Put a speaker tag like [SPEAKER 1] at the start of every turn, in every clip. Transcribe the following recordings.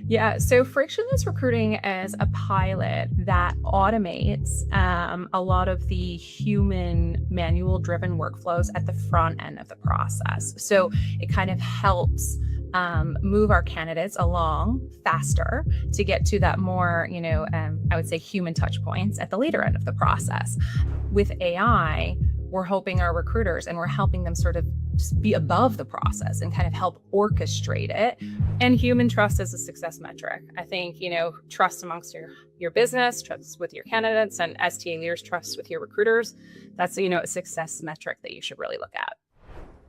[SPEAKER 1] Yeah, so frictionless recruiting is a pilot that automates a lot of the human manual driven workflows at the front end of the process. So it kind of helps move our candidates along faster to get to that more, I would say human touch points at the later end of the process. With AI, we're helping our recruiters and we're helping them sort of be above the process and kind of help orchestrate it. And human trust is a success metric. I think, trust amongst your business, trust with your candidates, and STA leaders, trust with your recruiters. That's, a success metric that you should really look at.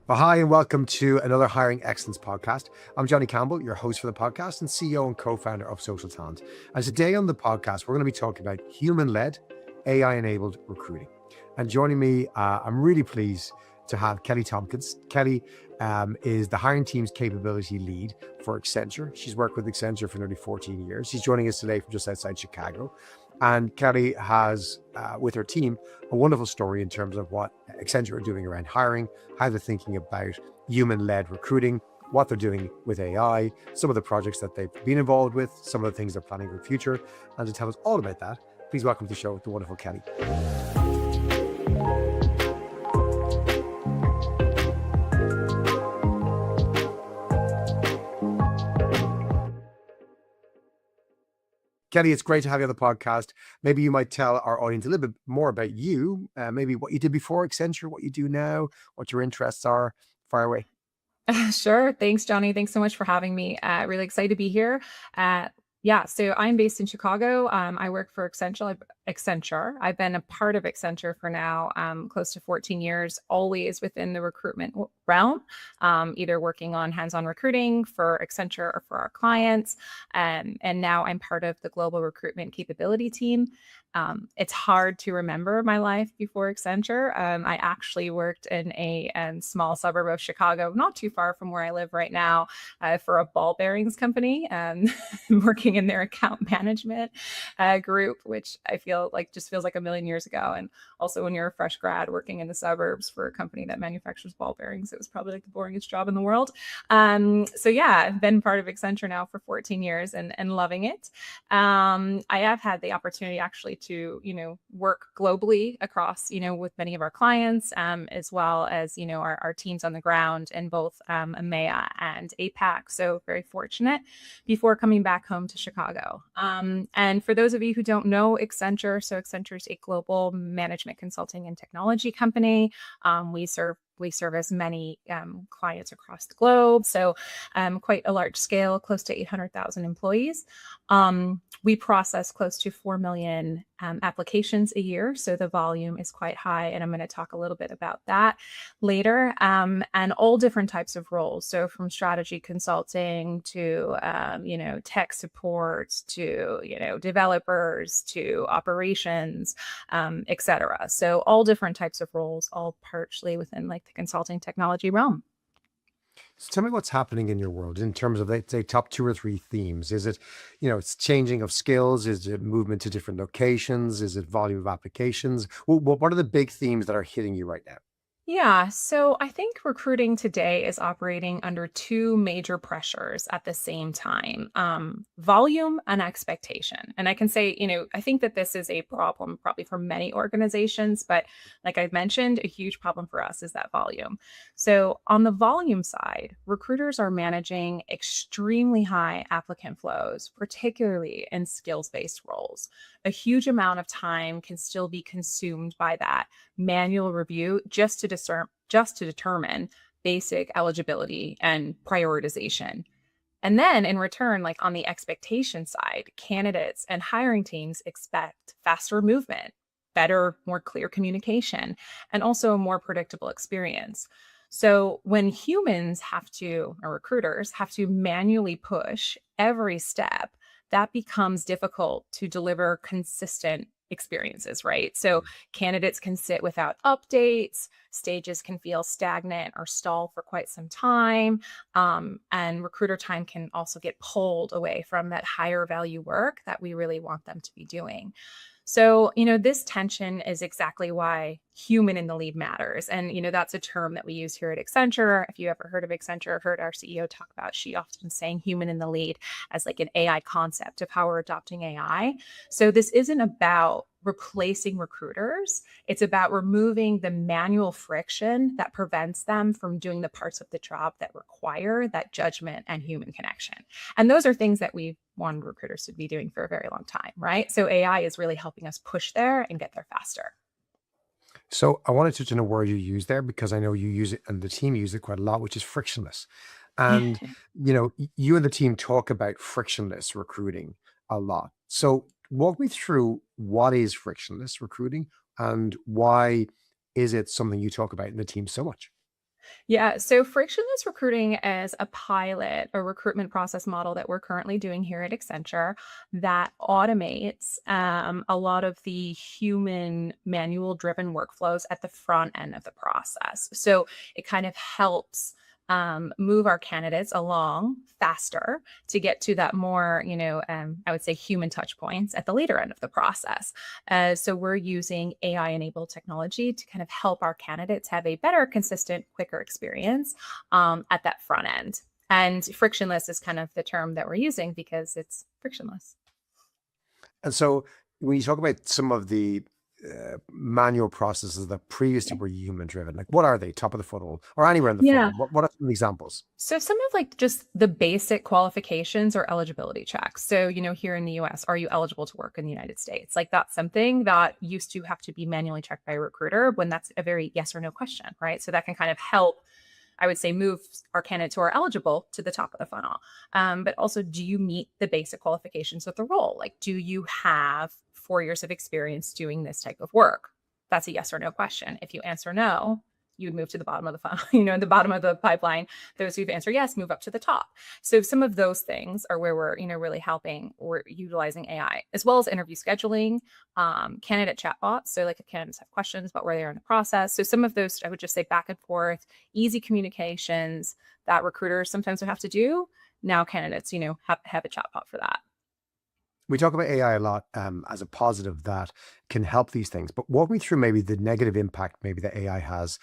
[SPEAKER 2] Well, hi, and welcome to another Hiring Excellence podcast. I'm Johnny Campbell, your host for the podcast and CEO and co-founder of Social Talent. And today on the podcast, we're going to be talking about human-led, AI-enabled recruiting. And joining me, I'm really pleased to have Kelly Tompkins. Kelly is the hiring team's capability lead for Accenture. She's worked with Accenture for nearly 14 years. She's joining us today from just outside Chicago. And Kelly has, with her team, a wonderful story in terms of what Accenture are doing around hiring, how they're thinking about human-led recruiting, what they're doing with AI, some of the projects that they've been involved with, some of the things they're planning for the future. And to tell us all about that, please welcome to the show the wonderful Kelly. Kelly, it's great to have you on the podcast. Maybe you might tell our audience a little bit more about you, maybe what you did before Accenture, what you do now, what your interests are. Fire away.
[SPEAKER 1] Sure. Thanks, Johnny. Thanks so much for having me. Really excited to be here. Yeah, so I'm based in Chicago. I work for Accenture. I've been a part of Accenture for now close to 14 years, always within the recruitment realm, either working on hands-on recruiting for Accenture or for our clients. And now I'm part of the global recruitment capability team. It's hard to remember my life before Accenture. I actually worked in a small suburb of Chicago, not too far from where I live right now, for a ball bearings company, working in their account management group, which I feel like just feels like a million years ago. And also when you're a fresh grad working in the suburbs for a company that manufactures ball bearings, it was probably like the boringest job in the world. So yeah, I've been part of Accenture now for 14 years and loving it. I have had the opportunity actually to, work globally across, with many of our clients, as well as, our teams on the ground in both EMEA and APAC. So very fortunate before coming back home to Chicago. And for those of you who don't know Accenture, so Accenture is a global management consulting and technology company. We service many clients across the globe, so quite a large scale, close to 800,000 employees. We process close to 4 million applications a year, so the volume is quite high, and I'm going to talk a little bit about that later, and all different types of roles, so from strategy consulting to, tech support to, developers to operations, etc. So all different types of roles, all partially within like the consulting technology realm.
[SPEAKER 2] So tell me what's happening in your world in terms of, let's say, top 2 or 3 themes. Is it, it's changing of skills? Is it movement to different locations? Is it volume of applications? What are the big themes that are hitting you right now?
[SPEAKER 1] Yeah, so I think recruiting today is operating under two major pressures at the same time, volume and expectation. And I can say, I think that this is a problem probably for many organizations, but like I mentioned, a huge problem for us is that volume. So on the volume side, recruiters are managing extremely high applicant flows, particularly in skills-based roles. A huge amount of time can still be consumed by that manual review just to determine basic eligibility and prioritization. And then in return, like on the expectation side, candidates and hiring teams expect faster movement, better, more clear communication, and also a more predictable experience. So when or recruiters have to manually push every step, that becomes difficult to deliver consistent experiences, right? So candidates can sit without updates, stages can feel stagnant or stall for quite some time, and recruiter time can also get pulled away from that higher value work that we really want them to be doing. So, this tension is exactly why human in the lead matters. And, that's a term that we use here at Accenture. If you ever heard of Accenture, heard our CEO talk about, she often saying human in the lead as like an AI concept of how we're adopting AI. So, this isn't about replacing recruiters. It's about removing the manual friction that prevents them from doing the parts of the job that require that judgment and human connection. And those are things that we wanted recruiters to be doing for a very long time, right? So AI is really helping us push there and get there faster.
[SPEAKER 2] So I wanted to touch on a word you use there because I know you use it and the team use it quite a lot, which is frictionless. And you and the team talk about frictionless recruiting a lot. So walk me through what is frictionless recruiting and why is it something you talk about in the team so much?
[SPEAKER 1] Yeah, so frictionless recruiting is a pilot, a recruitment process model that we're currently doing here at Accenture that automates a lot of the human manual driven workflows at the front end of the process. So it kind of helps move our candidates along faster to get to that more, I would say human touch points at the later end of the process. So we're using AI enabled technology to kind of help our candidates have a better, consistent, quicker experience at that front end. And frictionless is kind of the term that we're using because it's frictionless.
[SPEAKER 2] And so when you talk about some of the manual processes that previously
[SPEAKER 1] Okay.
[SPEAKER 2] were human driven, like what are they? Top of the funnel or anywhere in the
[SPEAKER 1] Yeah.
[SPEAKER 2] funnel? What are some examples?
[SPEAKER 1] So some of like just the basic qualifications or eligibility checks. So, here in the US, are you eligible to work in the United States? Like that's something that used to have to be manually checked by a recruiter when that's a very yes or no question, right? So that can kind of help, I would say, move our candidates who are eligible to the top of the funnel. But also, do you meet the basic qualifications of the role? Like, do you have 4 years of experience doing this type of work? That's a yes or no question. If you answer no, you would move to the bottom of the funnel, the bottom of the pipeline. Those who've answered yes move up to the top. So some of those things are where we're, really helping. We're utilizing AI as well as interview scheduling, candidate chatbots. So like if candidates have questions about where they are in the process. So some of those, I would just say back and forth, easy communications that recruiters sometimes would have to do. Now candidates, have a chatbot for that.
[SPEAKER 2] We talk about AI a lot as a positive that can help these things, but walk me through maybe the negative impact maybe that AI has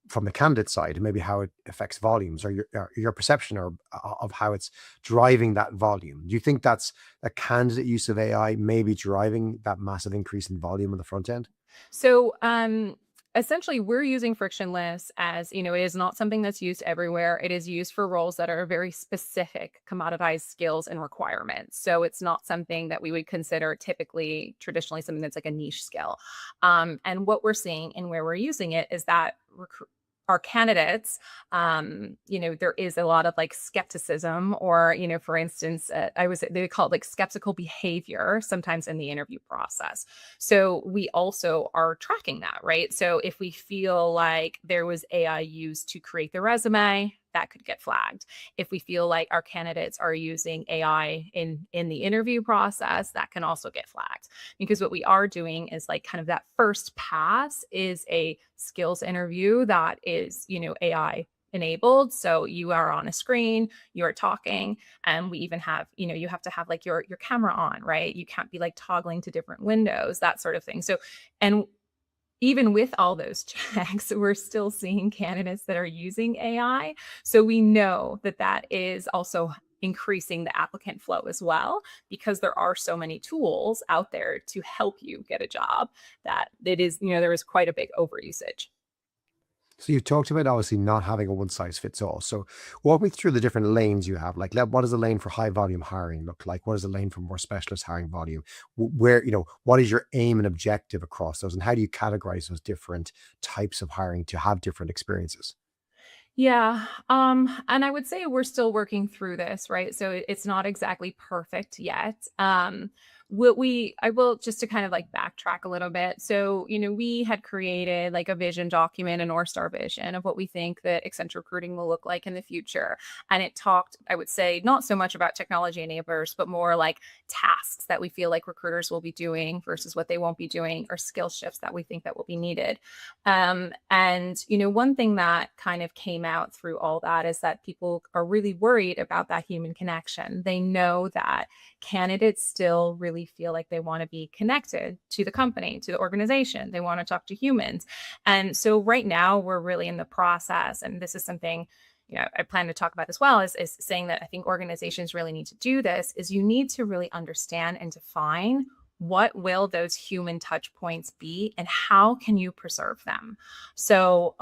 [SPEAKER 2] from the candidate side and maybe how it affects volumes or your perception or of how it's driving that volume. Do you think that's a candidate use of AI maybe driving that massive increase in volume on the front end?
[SPEAKER 1] So, essentially, we're using frictionless as, it is not something that's used everywhere. It is used for roles that are very specific, commoditized skills and requirements. So it's not something that we would consider typically, traditionally, something that's like a niche skill. And what we're seeing and where we're using it is that our candidates, there is a lot of like skepticism or, for instance, they call it like skeptical behavior sometimes in the interview process. So we also are tracking that, right? So if we feel like there was AI used to create the resume, that could get flagged. If we feel like our candidates are using AI in the interview process, that can also get flagged. Because what we are doing is like kind of that first pass is a skills interview that is, AI enabled. So you are on a screen, you're talking, and we even have, you have to have like your camera on, right? You can't be like toggling to different windows, that sort of thing. So, and even with all those checks, we're still seeing candidates that are using AI. So we know that that is also increasing the applicant flow as well, because there are so many tools out there to help you get a job that it is, there is quite a big overusage.
[SPEAKER 2] So you've talked about obviously not having a one size fits all. So walk me through the different lanes you have. Like, what does a lane for high volume hiring look like? What does a lane for more specialist hiring volume? Where, what is your aim and objective across those? And how do you categorize those different types of hiring to have different experiences?
[SPEAKER 1] Yeah. And I would say we're still working through this, right? So it's not exactly perfect yet. I will just to kind of like backtrack a little bit. So, we had created like a vision document, a North Star vision of what we think that Accenture recruiting will look like in the future. And it talked, I would say, not so much about technology enablers, but more like tasks that we feel like recruiters will be doing versus what they won't be doing, or skill shifts that we think that will be needed. And one thing that kind of came out through all that is that people are really worried about that human connection. They know that candidates still really really feel like they want to be connected to the company, to the organization. They want to talk to humans. And so right now we're really in the process, and this is something I plan to talk about as well, is saying that I think organizations really need to do this, is you need to really understand and define what will those human touch points be and how can you preserve them. So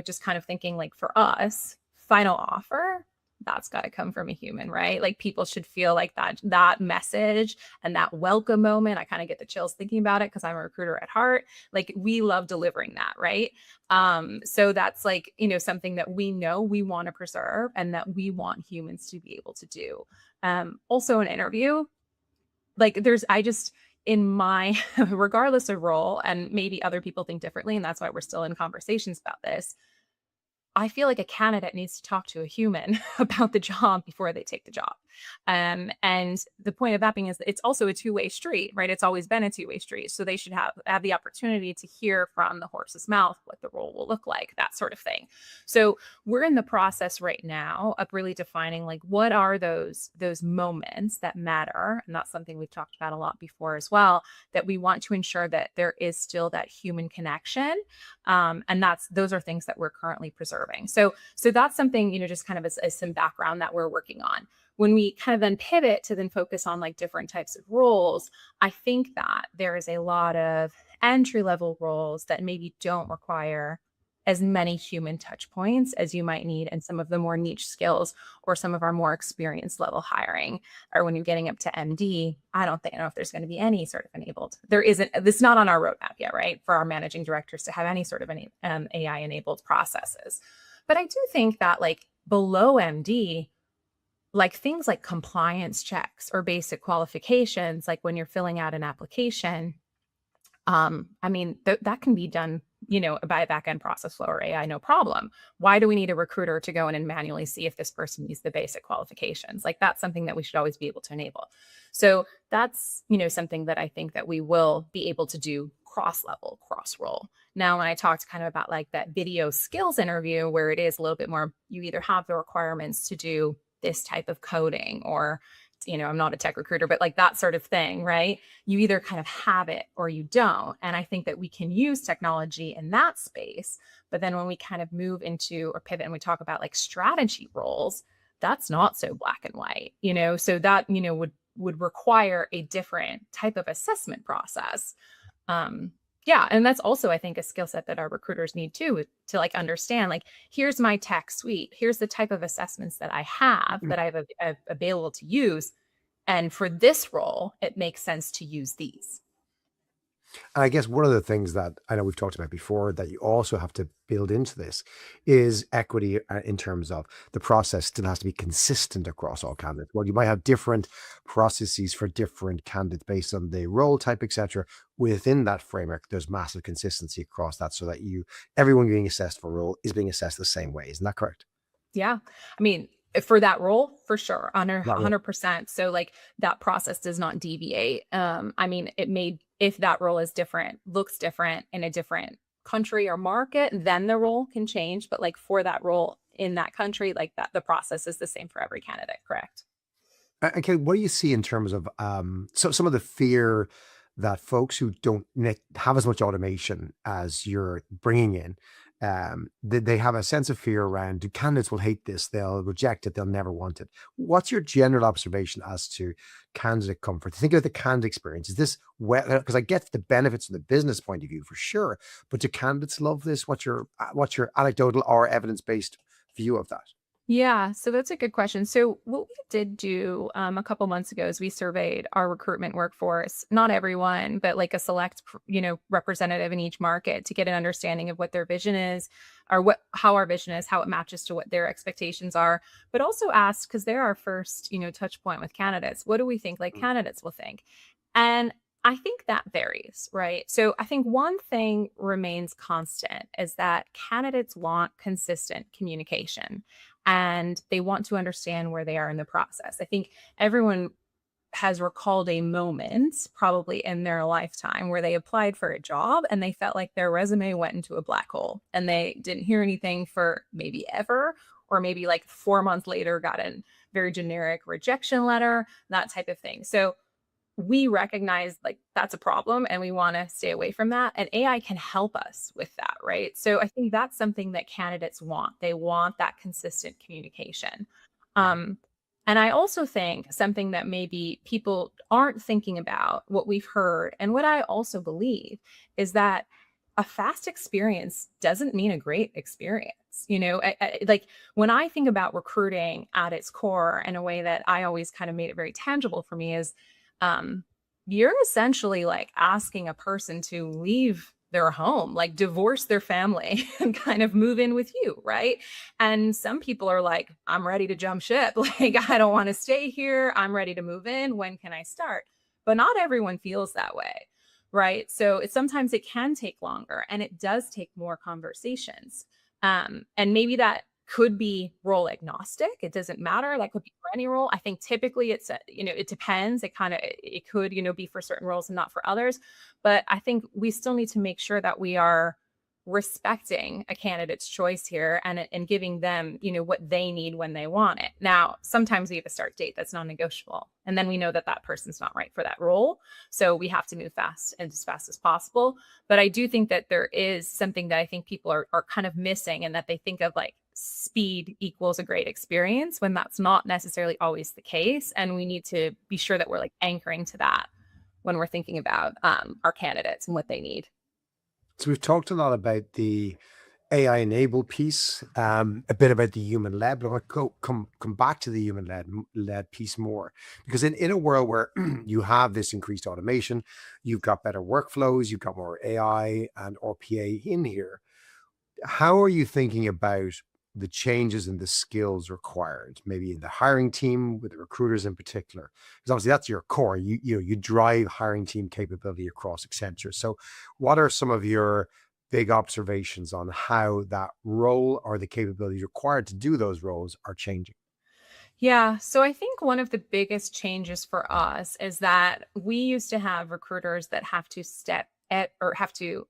[SPEAKER 1] just kind of thinking like for us, final offer, that's got to come from a human, right? Like people should feel like that message and that welcome moment. I kind of get the chills thinking about it because I'm a recruiter at heart. Like we love delivering that, right? So that's like, something that we know we want to preserve and that we want humans to be able to do. Also an interview, like I just, in my, regardless of role, and maybe other people think differently, and that's why we're still in conversations about this, I feel like a candidate needs to talk to a human about the job before they take the job. And the point of that being is that it's also a two-way street, right? It's always been a two-way street. So they should have the opportunity to hear from the horse's mouth what the role will look like, that sort of thing. So we're in the process right now of really defining like what are those moments that matter. And that's something we've talked about a lot before as well, that we want to ensure that there is still that human connection. And those are things that we're currently preserving. So that's something, just kind of as some background that we're working on. When we kind of then pivot to then focus on like different types of roles, I think that there is a lot of entry level roles that maybe don't require as many human touch points as you might need in some of the more niche skills or some of our more experienced level hiring. Or when you're getting up to MD, I don't know if there's going to be any sort of enabled. There isn't, this is not on our roadmap yet, right? For our managing directors to have any sort of AI enabled processes. But I do think that like below MD, like things like compliance checks or basic qualifications, like when you're filling out an application, that can be done, by a back-end process flow or AI, no problem. Why do we need a recruiter to go in and manually see if this person needs the basic qualifications? Like that's something that we should always be able to enable. So that's, something that I think that we will be able to do cross-level, cross-role. Now, when I talked kind of about like that video skills interview, where it is a little bit more, you either have the requirements to do this type of coding or, I'm not a tech recruiter, but like that sort of thing, right? You either kind of have it or you don't. And I think that we can use technology in that space. But then when we kind of move into or pivot and we talk about like strategy roles, that's not so black and white, so that, would require a different type of assessment process. Yeah. And that's also, I think, a skill set that our recruiters need too, to like understand, like, here's my tech suite. Here's the type of assessments that I have that I have available to use. And for this role, it makes sense to use these.
[SPEAKER 2] And I guess one of the things that I know we've talked about before that you also have to build into this is equity in terms of the process still has to be consistent across all candidates. Well, you might have different processes for different candidates based on the role type, etc. Within that framework, there's massive consistency across that so that everyone being assessed for a role is being assessed the same way. Isn't that correct?
[SPEAKER 1] Yeah. I mean, for that role, for sure,
[SPEAKER 2] That role.
[SPEAKER 1] 100%. So like that process does not deviate. If that role is different, looks different in a different country or market, then the role can change. But like for that role in that country, like that, the process is the same for every candidate. Correct.
[SPEAKER 2] Okay, what do you see in terms of so some of the fear that folks who don't have as much automation as you're bringing in, they have a sense of fear around, do candidates will hate this, they'll reject it, they'll never want it. What's your general observation as to candidate comfort? Think about the candidate experience. Is this well, because I get the benefits from the business point of view for sure, but do candidates love this? What's your anecdotal or evidence-based view of that?
[SPEAKER 1] Yeah, so that's a good question. So what we did do a couple months ago is we surveyed our recruitment workforce, not everyone, but like a select, representative in each market to get an understanding of what their vision is, or how our vision is, how it matches to what their expectations are, but also ask, because they're our first, touch point with candidates, what do we think like candidates will think? And I think that varies, right? So I think one thing remains constant is that candidates want consistent communication and they want to understand where they are in the process. I think everyone has recalled a moment probably in their lifetime where they applied for a job and they felt like their resume went into a black hole and they didn't hear anything for maybe ever, or maybe like 4 months later got a very generic rejection letter, that type of thing. So we recognize like that's a problem and we want to stay away from that. And AI can help us with that, right? So I think that's something that candidates want. They want that consistent communication. Um, and I also think something that maybe people aren't thinking about, what we've heard, and what I also believe is that a fast experience doesn't mean a great experience. Like when I think about recruiting at its core in a way that I always kind of made it very tangible for me is um, you're essentially like asking a person to leave their home, like divorce their family and kind of move in with you, right? And some people are like, I'm ready to jump ship. Like, I don't want to stay here. I'm ready to move in. When can I start? But not everyone feels that way, right? So sometimes it can take longer and it does take more conversations. And maybe that could be role agnostic. It doesn't matter. That could be for any role. I think typically it depends. It could, be for certain roles and not for others. But I think we still need to make sure that we are respecting a candidate's choice here and giving them, what they need when they want it. Now, sometimes we have a start date that's non-negotiable. And then we know that that person's not right for that role. So we have to move fast and as fast as possible. But I do think that there is something that I think people are kind of missing, and that they think of like speed equals a great experience when that's not necessarily always the case. And we need to be sure that we're like anchoring to that when we're thinking about our candidates and what they need.
[SPEAKER 2] So we've talked a lot about the AI enabled piece, a bit about the human led, but I want to come back to the human led piece more, because in a world where you have this increased automation, you've got better workflows, you've got more AI and RPA in here. How are you thinking about the changes in the skills required, maybe in the hiring team with the recruiters in particular? Because obviously that's your core. You drive hiring team capability across Accenture. So, what are some of your big observations on how that role or the capabilities required to do those roles are changing?
[SPEAKER 1] Yeah. So I think one of the biggest changes for us is that we used to have recruiters that have to step at or have to,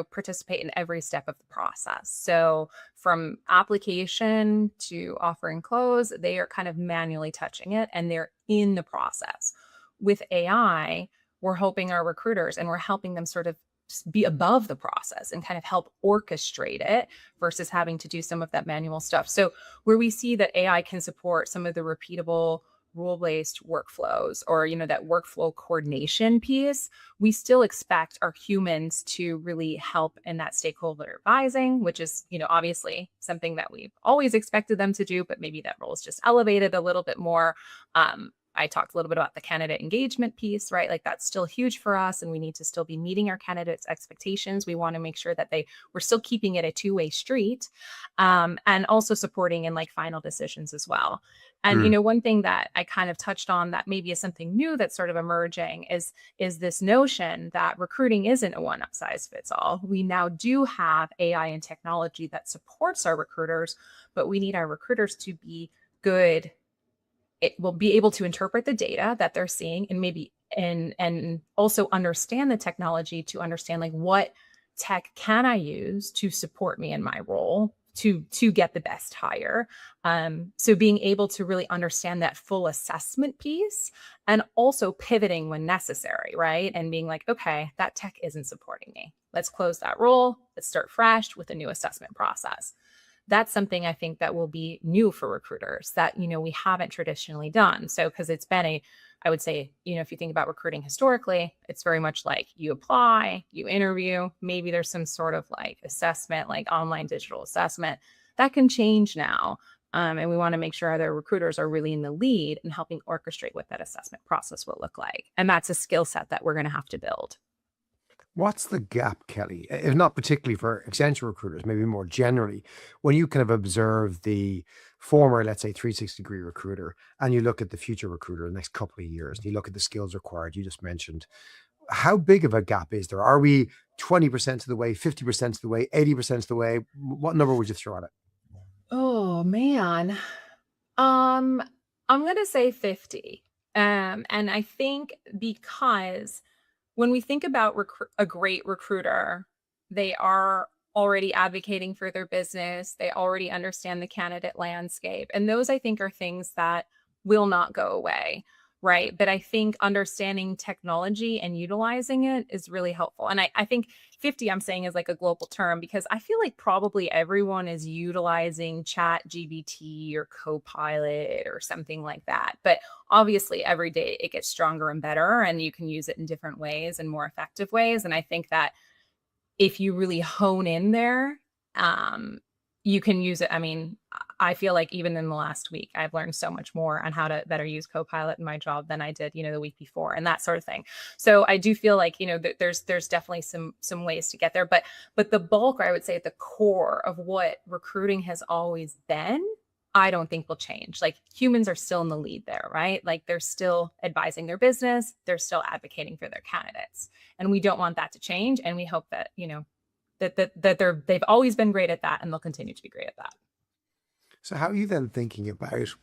[SPEAKER 1] participate in every step of the process. So from application to offer and close, they are kind of manually touching it and they're in the process. With AI, we're hoping our recruiters and we're helping them sort of be above the process and kind of help orchestrate it versus having to do some of that manual stuff. So where we see that AI can support some of the repeatable rule-based workflows or that workflow coordination piece, we still expect our humans to really help in that stakeholder advising, which is obviously something that we've always expected them to do, but maybe that role is just elevated a little bit more. I talked a little bit about the candidate engagement piece, right? Like that's still huge for us, and we need to still be meeting our candidates' expectations. We want to make sure that we're still keeping it a two-way street, and also supporting in like final decisions as well. And
[SPEAKER 2] Mm.
[SPEAKER 1] one thing that I kind of touched on that maybe is something new that's sort of emerging is this notion that recruiting isn't a one size fits all. We now do have AI and technology that supports our recruiters, but we need our recruiters to be good. It will be able to interpret the data that they're seeing and maybe and also understand the technology to understand like what tech can I use to support me in my role to get the best hire. So being able to really understand that full assessment piece and also pivoting when necessary, right? And being like, okay, that tech isn't supporting me. Let's close that role. Let's start fresh with a new assessment process. That's something I think that will be new for recruiters that, we haven't traditionally done. So, because it's been I would say, if you think about recruiting historically, it's very much like you apply, you interview, maybe there's some sort of like assessment, like online digital assessment. That can change now. And we want to make sure other recruiters are really in the lead and helping orchestrate what that assessment process will look like. And that's a skill set that we're going to have to build.
[SPEAKER 2] What's the gap, Kelly? If not particularly for Accenture recruiters, maybe more generally, when you kind of observe the former, let's say, 360-degree recruiter, and you look at the future recruiter in the next couple of years, and you look at the skills required, you just mentioned, how big of a gap is there? Are we 20% of the way, 50% of the way, 80% of the way? What number would you throw at it?
[SPEAKER 1] Oh man. Um, I'm gonna say 50. And I think because when we think about a great recruiter, they are already advocating for their business. They already understand the candidate landscape. And those I think are things that will not go away. right? But I think understanding technology and utilizing it is really helpful. And I think 50, I'm saying, is like a global term because I feel like probably everyone is utilizing Chat GBT or Copilot or something like that. But obviously, every day it gets stronger and better, and you can use it in different ways and more effective ways. And I think that if you really hone in there, um, you can use it. I mean, I feel like even in the last week, I've learned so much more on how to better use Copilot in my job than I did, the week before, and that sort of thing. So I do feel like, there's definitely some ways to get there, but the bulk, or I would say at the core of what recruiting has always been, I don't think will change. Like humans are still in the lead there, right? Like they're still advising their business, they're still advocating for their candidates, and we don't want that to change. And we hope that they've always been great at that, and they'll continue to be great at that.
[SPEAKER 2] So how are you then thinking about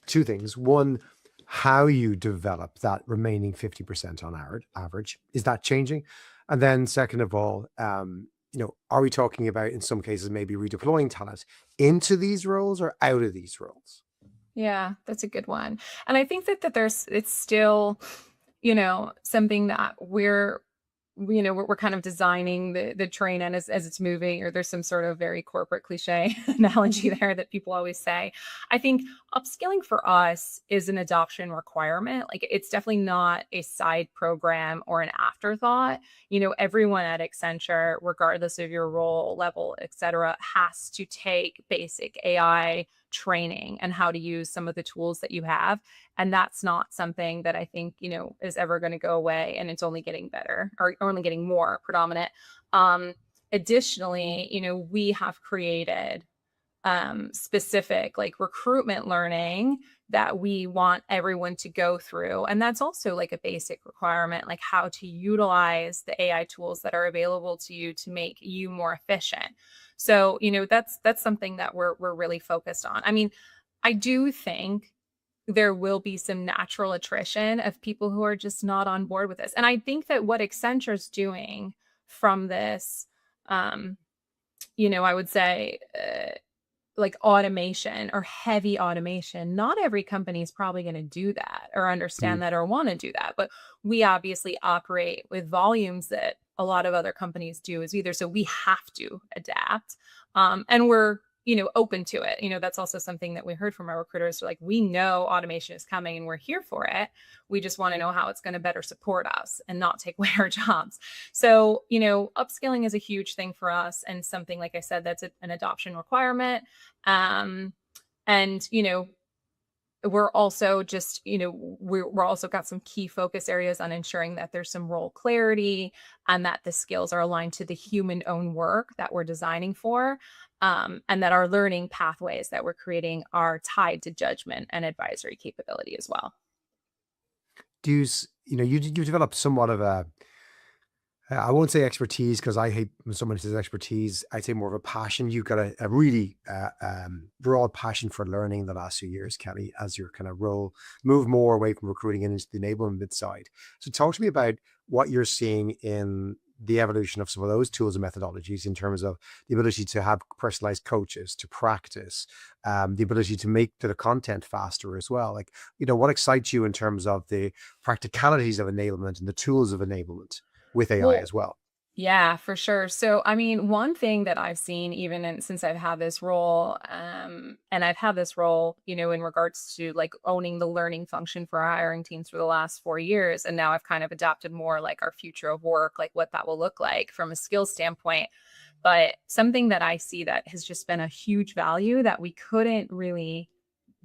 [SPEAKER 2] two things? One, how you develop that remaining 50% on average. Is that changing? And then second of all, are we talking about in some cases maybe redeploying talent into these roles or out of these roles?
[SPEAKER 1] Yeah, that's a good one. And I think that it's still, something that we're kind of designing the train, and as it's moving, or there's some sort of very corporate cliche analogy there that people always say. I think upskilling for us is an adoption requirement. Like it's definitely not a side program or an afterthought. Everyone at Accenture, regardless of your role level, et cetera, has to take basic AI training and how to use some of the tools that you have. And that's not something that I think, is ever going to go away. And it's only getting better, or only getting more predominant. Additionally, we have created specific like recruitment learning that we want everyone to go through. And that's also like a basic requirement, like how to utilize the AI tools that are available to you to make you more efficient. So, that's something that we're really focused on. I mean, I do think there will be some natural attrition of people who are just not on board with this. And I think that what Accenture's doing from this, um, I would say, like automation or heavy automation, not every company is probably going to do that or understand that or want to do that. But we obviously operate with volumes that a lot of other companies do as either. So we have to adapt. And we're, open to it. That's also something that we heard from our recruiters. Like, we know automation is coming and we're here for it. We just want to know how it's going to better support us and not take away our jobs. So, upskilling is a huge thing for us, and something, like I said, that's an adoption requirement. And, we're also just, we're also got some key focus areas on ensuring that there's some role clarity and that the skills are aligned to the human owned work that we're designing for. And that our learning pathways that we're creating are tied to judgment and advisory capability as well.
[SPEAKER 2] Do you, you developed somewhat of a, I won't say expertise because I hate when someone says expertise. I'd say more of a passion. You've got a really broad passion for learning the last few years, Kelly, as your kind of role move more away from recruiting and into the enablement side. So talk to me about what you're seeing in the evolution of some of those tools and methodologies in terms of the ability to have personalized coaches, to practice, the ability to make the content faster as well. Like, what excites you in terms of the practicalities of enablement and the tools of enablement with AI
[SPEAKER 1] Well,
[SPEAKER 2] as well?
[SPEAKER 1] yeah, for sure. So, I mean, one thing that I've seen since I've had this role, and I've had this role, in regards to like owning the learning function for our hiring teams for the last 4 years. And now I've kind of adopted more like our future of work, like what that will look like from a skills standpoint. But something that I see that has just been a huge value that we couldn't really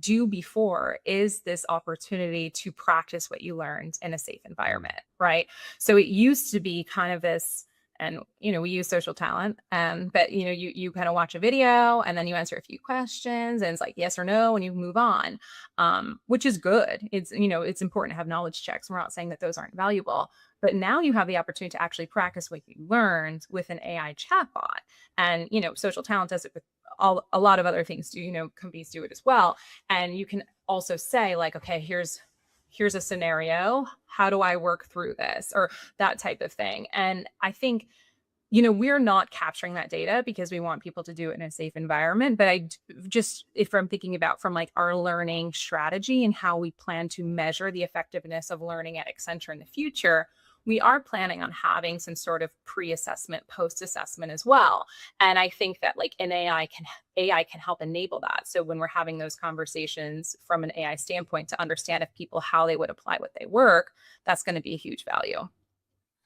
[SPEAKER 1] do before is this opportunity to practice what you learned in a safe environment, right? So it used to be kind of this, and we use social talent, but you kind of watch a video and then you answer a few questions and it's like yes or no and you move on, which is good. It's important to have knowledge checks. We're not saying that those aren't valuable, but now you have the opportunity to actually practice what you learned with an AI chatbot. And social talent does it with a lot of other things. Companies do it as well. And you can also say like, okay, here's a scenario. How do I work through this, or that type of thing? And I think we're not capturing that data because we want people to do it in a safe environment. But just if I'm thinking about from like our learning strategy and how we plan to measure the effectiveness of learning at Accenture in the future, we are planning on having some sort of pre-assessment, post-assessment as well. And I think that like an AI can help enable that. So when we're having those conversations from an AI standpoint to understand if people how they would apply what they work, that's going to be a huge value.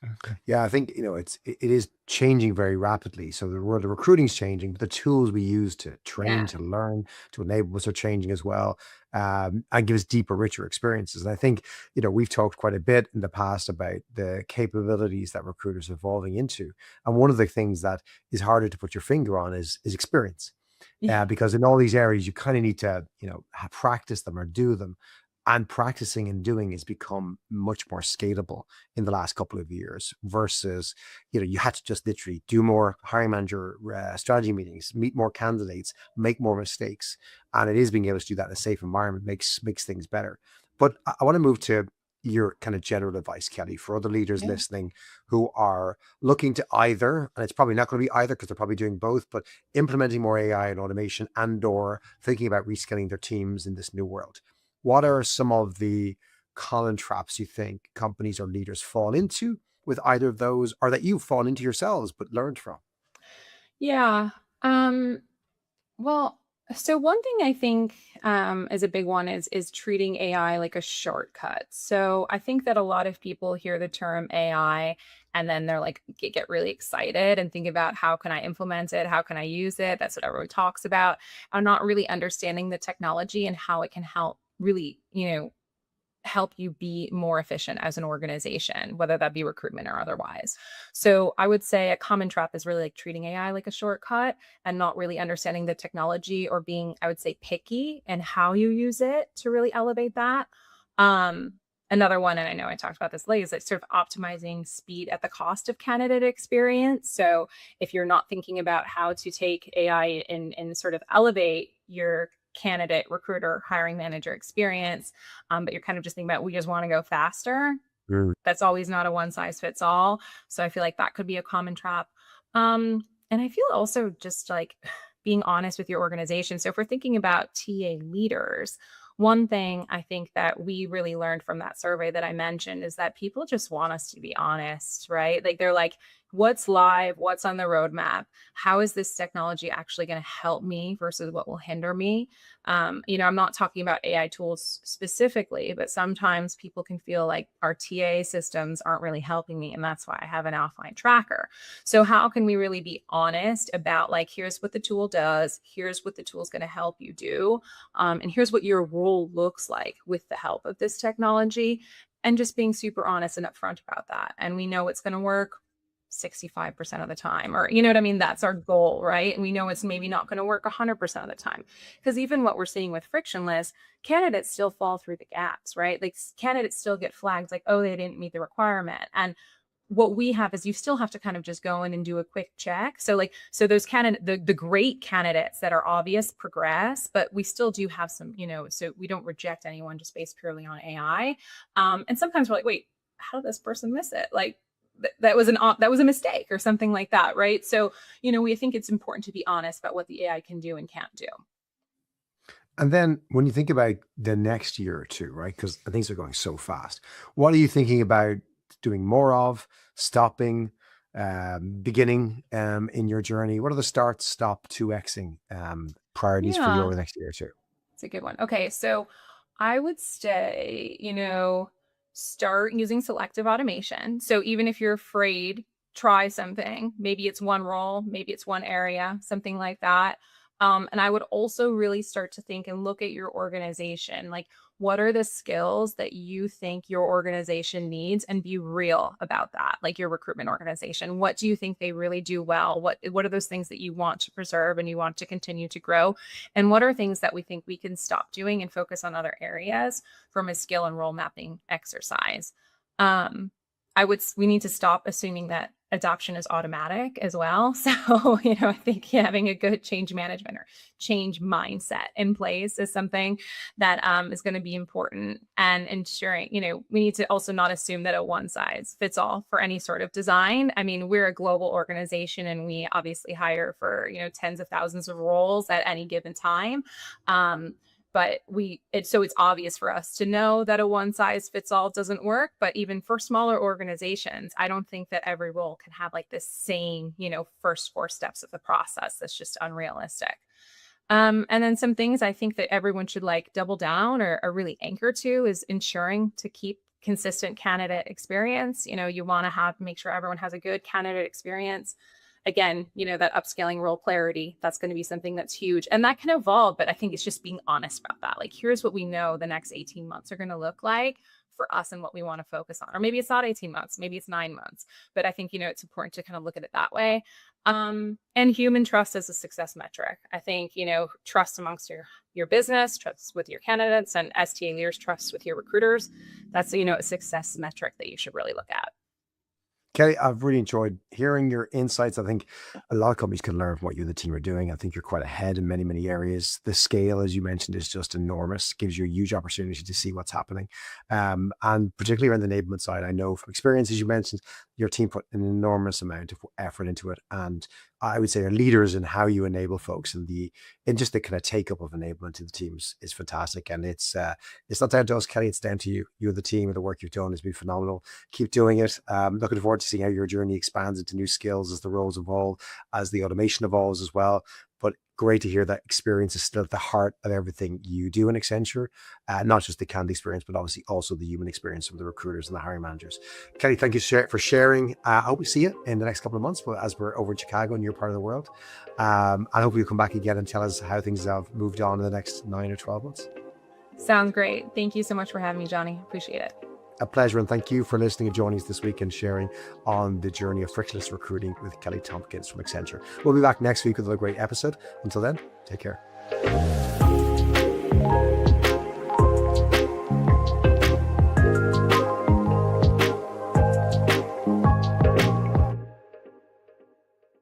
[SPEAKER 2] Okay. Yeah, I think, it is changing very rapidly. So the world of recruiting is changing, but the tools we use to train,
[SPEAKER 1] Yeah.
[SPEAKER 2] to learn, to enable us are changing as well, and give us deeper, richer experiences. And I think, we've talked quite a bit in the past about the capabilities that recruiters are evolving into. And one of the things that is harder to put your finger on is experience. Because in all these areas, you kind of need to, practice them or do them. And practicing and doing has become much more scalable in the last couple of years versus, you had to just literally do more hiring manager strategy meetings, meet more candidates, make more mistakes. And it is being able to do that in a safe environment makes things better. But I want to move to your kind of general advice, Kelly, for other leaders
[SPEAKER 1] Yeah.
[SPEAKER 2] listening who are looking to either, and it's probably not going to be either because they're probably doing both, but implementing more AI and automation and or thinking about reskilling their teams in this new world. What are some of the common traps you think companies or leaders fall into with either of those, or that you've fallen into yourselves but learned from?
[SPEAKER 1] Yeah. Um, well, so one thing I think is a big one is treating AI like a shortcut. So I think that a lot of people hear the term AI and then they're like get really excited and think about how can I implement it? How can I use it? That's what everyone talks about. I'm not really understanding the technology and how it can help really, help you be more efficient as an organization, whether that be recruitment or otherwise. So I would say a common trap is really like treating AI like a shortcut and not really understanding the technology or being, I would say, picky and how you use it to really elevate that. Um, Another one, and I know I talked about this late, is like sort of optimizing speed at the cost of candidate experience. So if you're not thinking about how to take AI and sort of elevate your candidate, recruiter, hiring manager experience, but you're kind of just thinking about we just want to go faster.
[SPEAKER 2] Mm.
[SPEAKER 1] That's always not a one size fits all. So I feel like that could be a common trap. And I feel also just like being honest with your organization. So if we're thinking about TA leaders, one thing I think that we really learned from that survey that I mentioned is that people just want us to be honest, right? Like they're like, what's live? What's on the roadmap? How is this technology actually going to help me versus what will hinder me? I'm not talking about AI tools specifically, but sometimes people can feel like our TA systems aren't really helping me. And that's why I have an offline tracker. So, how can we really be honest about like, here's what the tool does, here's what the tool is going to help you do, and here's what your role looks like with the help of this technology, and just being super honest and upfront about that. And we know it's going to work 65% of the time, or you know what I mean? That's our goal, right? And we know it's maybe not going to work 100% of the time. Because even what we're seeing with frictionless, candidates still fall through the gaps, right? Like candidates still get flagged like, oh, they didn't meet the requirement. And what we have is you still have to kind of just go in and do a quick check. So like, so those the great candidates that are obvious progress, but we still do have some, so we don't reject anyone just based purely on AI. And sometimes we're like, wait, how did this person miss it? Like that was that was a mistake or something like that, right? So, we think it's important to be honest about what the AI can do and can't do.
[SPEAKER 2] And then when you think about the next year or two, right? Because things are going so fast. What are you thinking about doing more of, stopping, beginning in your journey? What are the start, stop, 2xing priorities for
[SPEAKER 1] Yeah.
[SPEAKER 2] your next year or two?
[SPEAKER 1] It's a good one. Okay, so I would say, start using selective automation. So even if you're afraid, try something. Maybe it's one role, maybe it's one area, something like that. And I would also really start to think and look at your organization. Like, what are the skills that you think your organization needs, and be real about that? Like your recruitment organization, what do you think they really do well? What are those things that you want to preserve and you want to continue to grow? And what are things that we think we can stop doing and focus on other areas from a skill and role mapping exercise? Um, we need to stop assuming that adoption is automatic as well. So, I think having a good change management or change mindset in place is something that is going to be important, and ensuring, we need to also not assume that a one size fits all for any sort of design. I mean, we're a global organization and we obviously hire for, tens of thousands of roles at any given time. Um, but it's obvious for us to know that a one size fits all doesn't work. But even for smaller organizations, I don't think that every role can have like this same, first four steps of the process. That's just unrealistic. And then some things I think that everyone should like double down or really anchor to is ensuring to keep consistent candidate experience. You want to make sure everyone has a good candidate experience. Again, that upscaling role clarity, that's going to be something that's huge, and that can evolve. But I think it's just being honest about that. Like, here's what we know the next 18 months are going to look like for us and what we want to focus on. Or maybe it's not 18 months, maybe it's 9 months. But I think, it's important to kind of look at it that way. And human trust as a success metric. I think, trust amongst your business, trust with your candidates, and STA leaders, trust with your recruiters. That's, a success metric that you should really look at.
[SPEAKER 2] Kelly, I've really enjoyed hearing your insights. I think a lot of companies can learn from what you and the team are doing. I think you're quite ahead in many, many areas. The scale, as you mentioned, is just enormous, gives you a huge opportunity to see what's happening. And particularly around the enablement side, I know from experience, as you mentioned, your team put an enormous amount of effort into it. And I would say are leaders in how you enable folks, and just the kind of take up of enablement to the teams is fantastic. And it's not down to us, Kelly, it's down to you. You and the team, and the work you've done has been phenomenal. Keep doing it. Looking forward to seeing how your journey expands into new skills as the roles evolve, as the automation evolves as well. But great to hear that experience is still at the heart of everything you do in Accenture, not just the candidate experience, but obviously also the human experience from the recruiters and the hiring managers. Kelly, thank you for sharing. I hope we see you in the next couple of months as we're over in Chicago in your part of the world. I hope you'll come back again and tell us how things have moved on in the next 9 or 12 months.
[SPEAKER 1] Sounds great. Thank you so much for having me, Johnny. Appreciate it.
[SPEAKER 2] A pleasure, and thank you for listening and joining us this week and sharing on the journey of frictionless recruiting with Kelly Tompkins from Accenture. We'll be back next week with another great episode. Until then, take care.